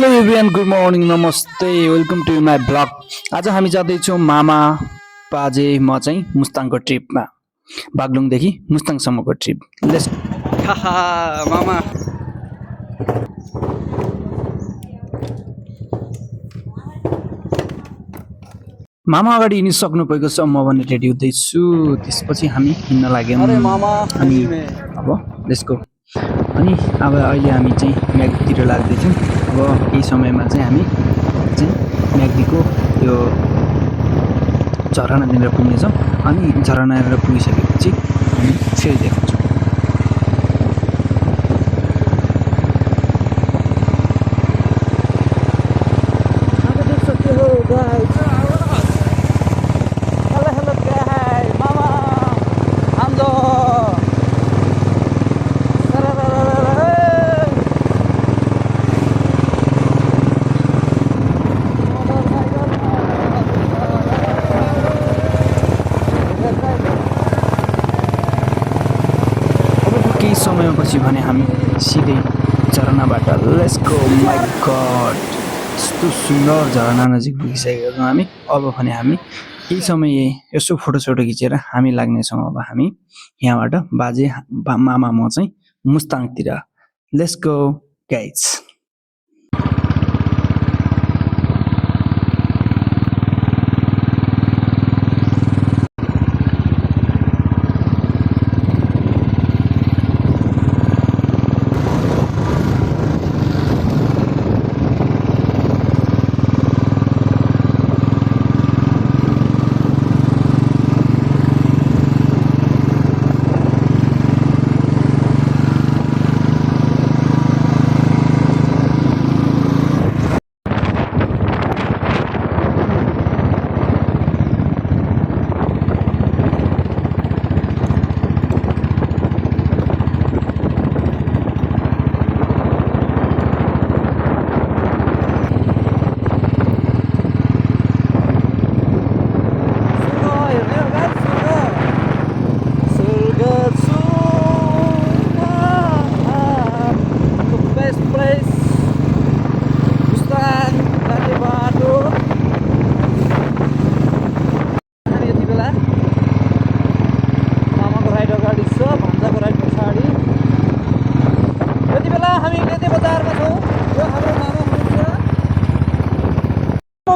Hello everyone good morning नमस्ते welcome to my blog. आज हामी जाँदैछौँ मामा पाजे म चाहिँ मुस्ताङको ट्रिपमा, बागलुङदेखि मुस्ताङसम्मको ट्रिप। लेट्स हाहा मामा मामा अगाडि हिँडिसक्नु भएको छ, म भने रेडी हुँदैछु। त्यसपछि हामी हिँड्न लाग्यौँ। अरे मामा अनि अब लेट्स गो। अनि अब अहिले हामी चाहिँ म्यागतिर लाग्दैछौँ। अब केही समयमा चाहिँ हामी चाहिँ म्यागदीको त्यो झरनातिर पुग्नेछौँ। अनि झरनातिर पुगिसकेपछि हामी फेरि देखाउँछौँ। केही समयपछि भने हामी सिधै झरनाबाट लेट्स गो। माई गॉड, यस्तो सुन्दर झरना नजिक पुगिसकेका छौँ हामी। अब भने हामी केही समय यसो फोटोसोटो खिचेर हामी लाग्नेछौँ। अब हामी यहाँबाट बाजे मामा म चाहिँ मुस्ताङतिर। Let's go guys.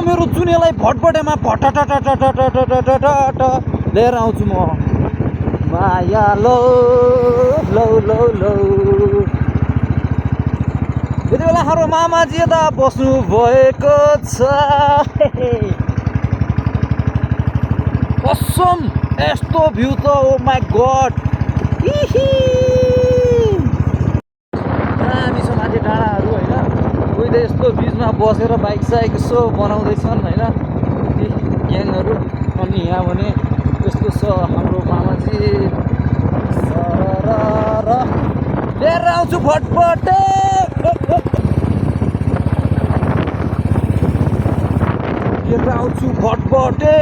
मेरो जुनेलाई भटभटेमा भटटटटटटटटट लिएर आउँछु म। माया लो लो लो लो। यति बेला हाम्रो मामाजी यता बस्नु भएको छ। कसम यस्तो भ्यू त ओ माई गड। दामी छ माथि डाँडाहरू होइन। कोही त यस्तो बिचमा बसेर बाइक साइक यसो बनाउँदैछन् होइन ग्याङहरू। अनि यहाँ भने यस्तो छ हाम्रो मामाजी लिएर आउँछु भटभटे। लिएर आउँछु भटभटे।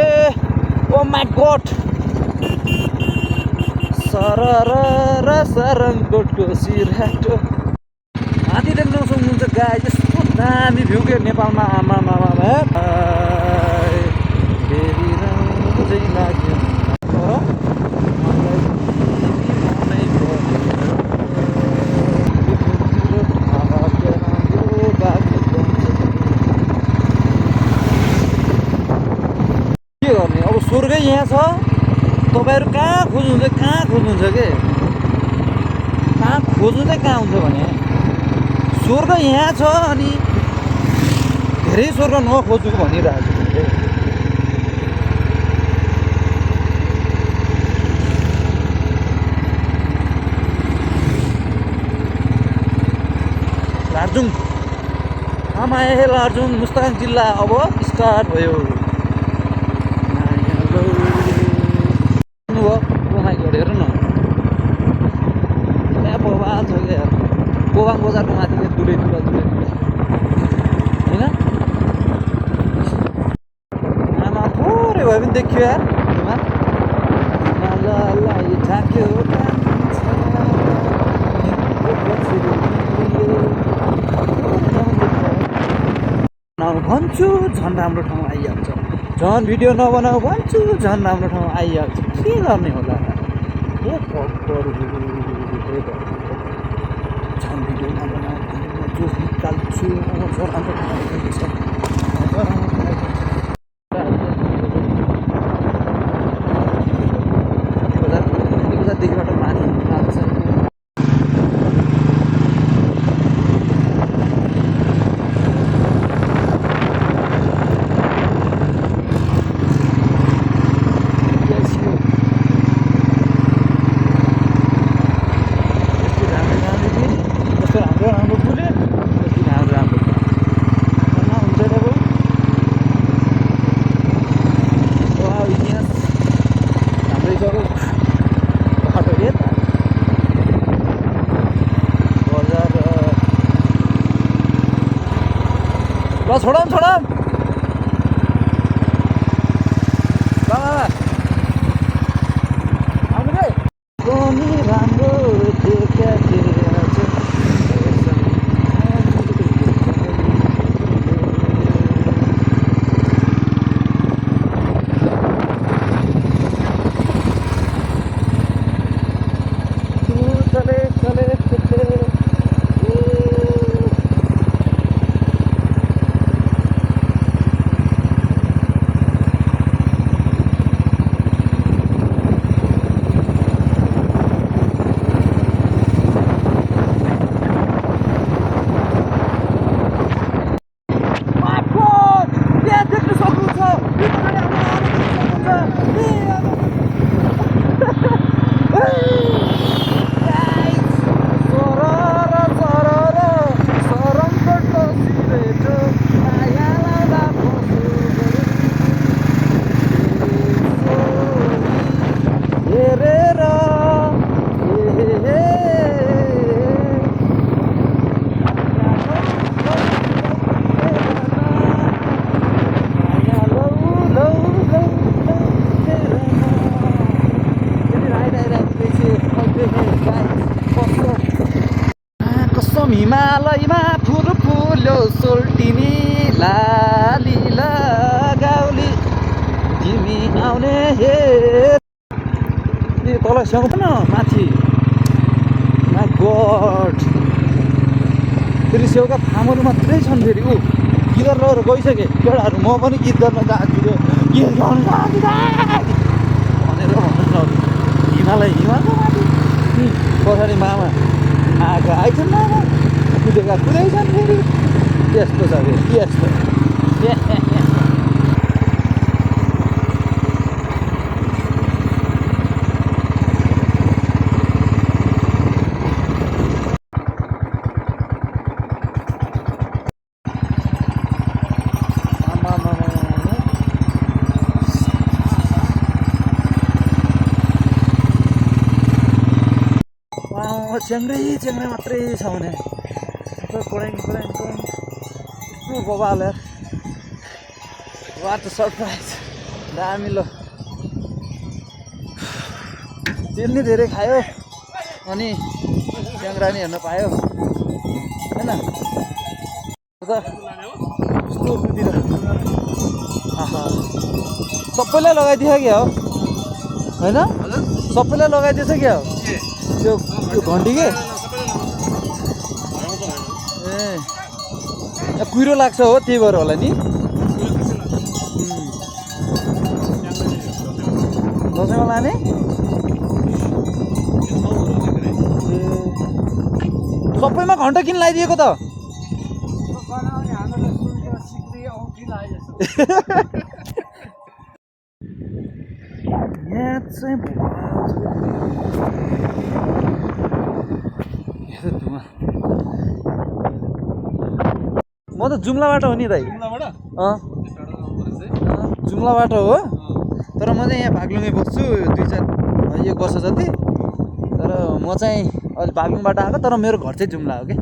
ओ माई गड। सरर सरङ्गोटको सिराटो हात्ती देख्न सक्नुहुन्छ गाई। यस्तो दामी भ्यू के नेपालमा। आमा मामा फेरि राम्रै लाग्यो। के गर्ने अब स्वर्गै यहाँ छ। तपाईँहरू कहाँ खोज्नुहुन्छ के कहाँ खोज्नु चाहिँ कहाँ हुन्छ भने स्वर्ग यहाँ छ। अनि धेरै स्वर्ग नखोज्नु भनिरहेको छु। लार्जुङ आमाए लार्जुङ मुस्ताङ जिल्ला अब स्टार्ट भयो। हेर्नु न त्यहाँ बवाल छ क्या यार। गोबाङ बजारको माथि दुलै होइन। आमा थोरै भए पनि देखियो यार। ढाक्यो नबनाऊ भन्छु झन् राम्रो ठाउँ आइहाल्छ झन् भिडियो नबनाऊ भन्छु झन् राम्रो ठाउँ आइहाल्छ के गर्ने होला हे भगवान्, हे भगवान्। झन् भिडियो नबनाऊ भने म जोस निकाल्छु झन् राम्रो ठाउँ आइहाल्छ देखिबाट माथि लाग्छ ल छोडौँ पनि राम्रो कसम हिमालयमा फुल्यो सोल्टिनी लाली लगाउली तिमी आउने हे तल स्याउ न माथि माई गड फेरि स्याउका फार्महरू मात्रै छन् फेरि ऊ गीत गरेर गइसके केटाहरू म पनि गीत गर्न जान्छु गीत गर्न जान्छु भनेर भन्नु हिमालय माथि पछाडि मामा आएको आइछन् मामा कुदेका कुदैछन् फेरि यस्तो छ फेरि यस्तो च्याङ्रै मात्रै छ भने यस्तो बबाल यार वाट सरप्राइज दामी ल तेल नि धेरै खायो अनि च्याङ्रा नि हेर्न पायो होइन यस्तो कुतिर आहा सबैलाई लगाइदियो क्या हो होइन सबैलाई लगाइदिएछ क्या हो त्यो घन्टी के ए कुहिरो लाग्छ हो त्यही भएर होला नि दसैँमा लाने सबैमा घन्टा किन लगाइदिएको त यहाँ चाहिँ म त जुम्लाबाट हो नि दाइ जुम्लाबाट हो तर म चाहिँ यहाँ बागलुङै बस्छु 1 वर्ष जति तर म चाहिँ अहिले बागलुङबाट आएको तर मेरो घर चाहिँ जुम्ला हो कि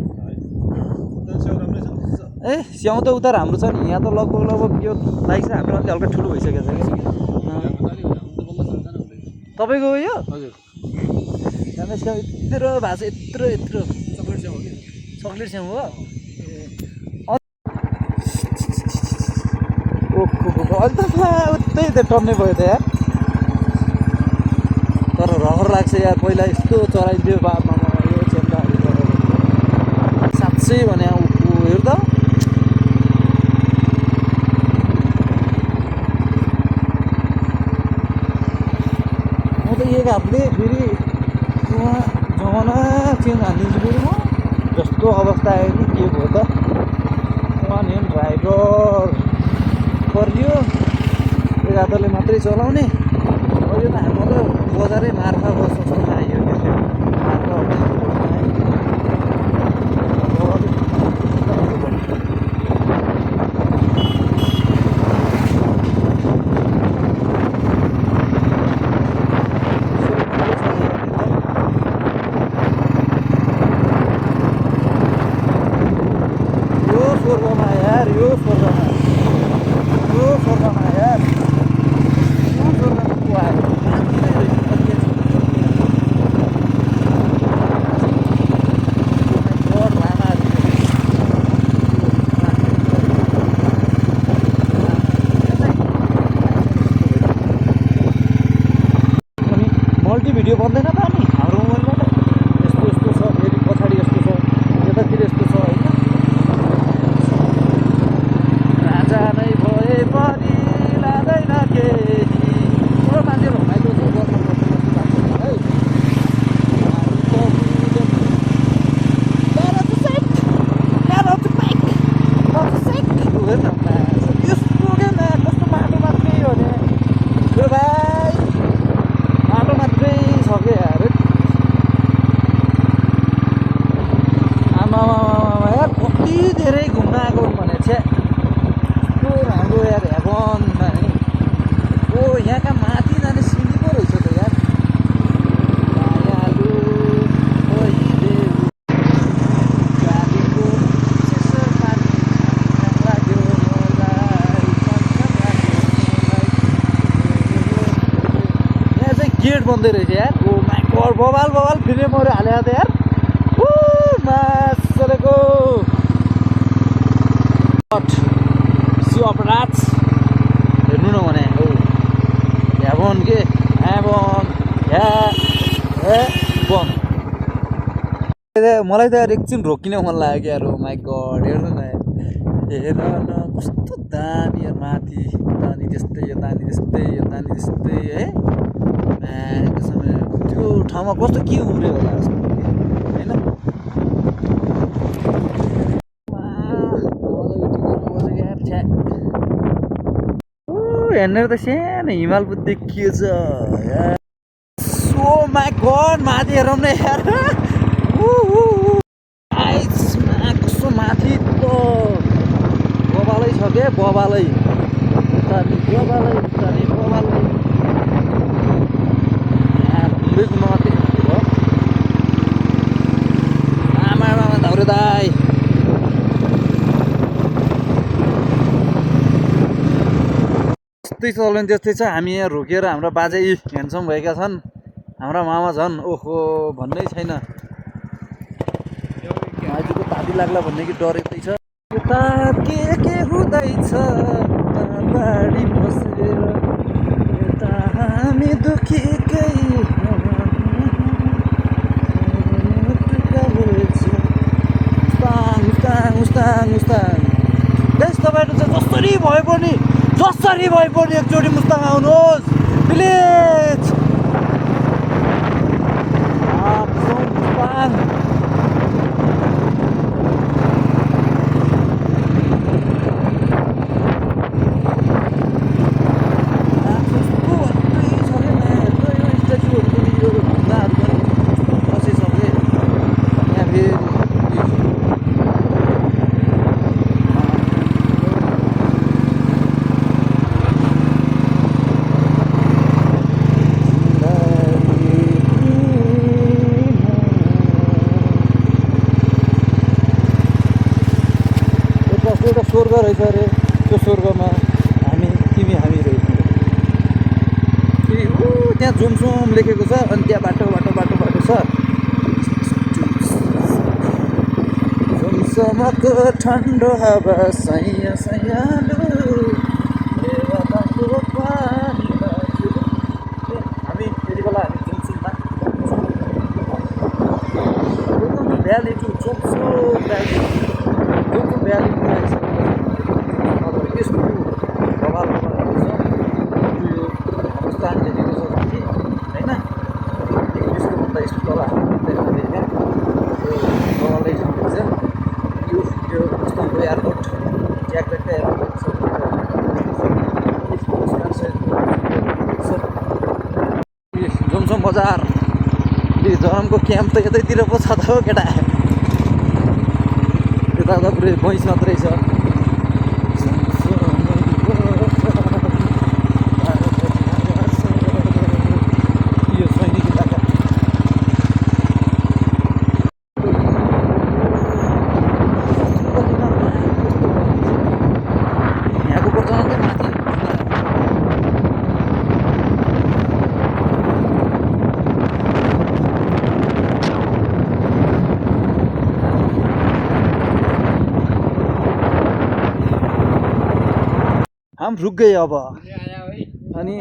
ए स्याउ त उता राम्रो छ नि यहाँ त लगभग यो बाइक चाहिँ हाम्रो अलि हल्का ठुलो भइसकेको छ कि तपाईँको यो हजुर यहाँ स्याउ यत्रो भएको छ यत्रो चक्लेट स्याउ हो ओहो अहिले त उतै त टन्नै भयो त यार तर रहर लाग्छ यार पहिला यस्तो चराइन्थ्यो बाबा यो चेन्दाहरू चराइन्थ्यो साँच्चै भने हेर त म त एक हातले फेरि उहाँ जमाना चेन्ज हानिदिन्छु फेरि म जस्तो अवस्था आयो नि के भयो त वान हेन्ड ड्राइभर गरियो एक हातले मात्रै चलाउने अहिले त हाम्रो त बजारै मार्फा बस्छ जस्तो आयो यो स्वर्गमा यार यो स्वर्गमा यार यो स्वर्गमा को आयो मल्टी भिडियो बन्दैन त नि हाम्रो मोबाइलमा त यस्तो यस्तो छ फेरि पछाडि यस्तो छ यतातिर यस्तो छ होइन राजा नै भए पनि लाँदैन केही ठुलो मान्छेहरू हुनाइको छ गर्नु है यस्तो के कस्तो माटो मात्रै हो भने यो भाइ माटो मात्रै छ क्या यार आमा यार कति धेरै घुम्न आएको भने छ्या यस्तो राम्रो यार हेभनमा नि ओ यहाँका माथि जाने सिँढी पो रहेछ त यार मायालु पहिले गाडीको शेष पानी लाग्यो मलाई यहाँ चाहिँ गेट बन्दै रहेछ यार ओ माई गड बवाल फिल्महरू हालेको त यार ऊ मासलेको सी अपराध हेर्नु न भने हो ह्याभन के ह्याभन बन मलाई त यार एकछिन रोकिन मन लाग्यो क्या यार ओ माई गड हेर्नु न हेर न कस्तो दामी यार माथि दानी त्यस्तै यो दानी त्यस्तै यो दानी त्यस्तै है त्यो ठाउँमा कस्तो के उम्रियो होला जस्तो होइन हेर्ने त सानो हिमाल पो देखिएछ यार सो माई गड माथि हेरौँ न यार कस्तो माथि त बबालै छ क्या बबालै बबालै मात्रै हो आमा धाउरे दाई त्यस्तै चल्यो त्यस्तै छ हामी यहाँ रोकेर हाम्रो बाजे ह्यान्डसम भएका छन् हाम्रा मामा झन् ओहो भन्नै छैन आजको ताती लाग्ला भन्ने कि डरेकै छ यता के हुँदैछ बाढी बसेर यता हामी दुखीकै मुस्ताङ तपाईँहरू चाहिँ जसरी भए पनि एकचोटि मुस्ताङ आउनुहोस् प्लिज मुस्ताङ एउटा स्वर्ग रहेछ अरे त्यो स्वर्गमा तिमी हामी रहेछौँ त्यहाँ जुमसुम लेखेको छ अनि त्यहाँ बाटो छ जुमसुमको ठन्डो हावा सैयालु बजार जनमको क्याम्प त यतैतिर पो छ त हो केटा यता त पुरै भैँस मात्रै छ यो सैनिक इलाका यहाँको प्रचलन चाहिँ माथि हम रुक गए अब अनि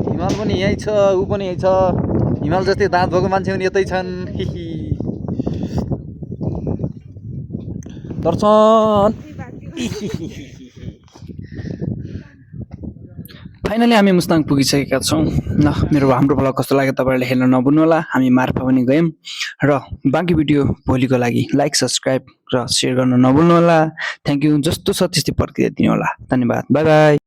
हिमाल पनि यहीँ छ ऊ पनि यहीँ छ हिमाल जस्तै दाँत भएको मान्छे पनि यतै छन् हिही दर्शन फाइनली हामी मुस्ताङ पुगिसकेका छौँ ल हाम्रो भ्लग कस्तो लाग्यो तपाईँहरूले हेर्न नभुल्नु होला हामी मार्फा पनि गयौँ र बाँकी भिडियो भोलिको लागि लाइक सब्सक्राइब र सेयर गर्न नभुल्नु होला थ्याङ्क यू जस्तो छ त्यस्तै प्रतिक्रिया दिनु होला धन्यवाद बाई बाई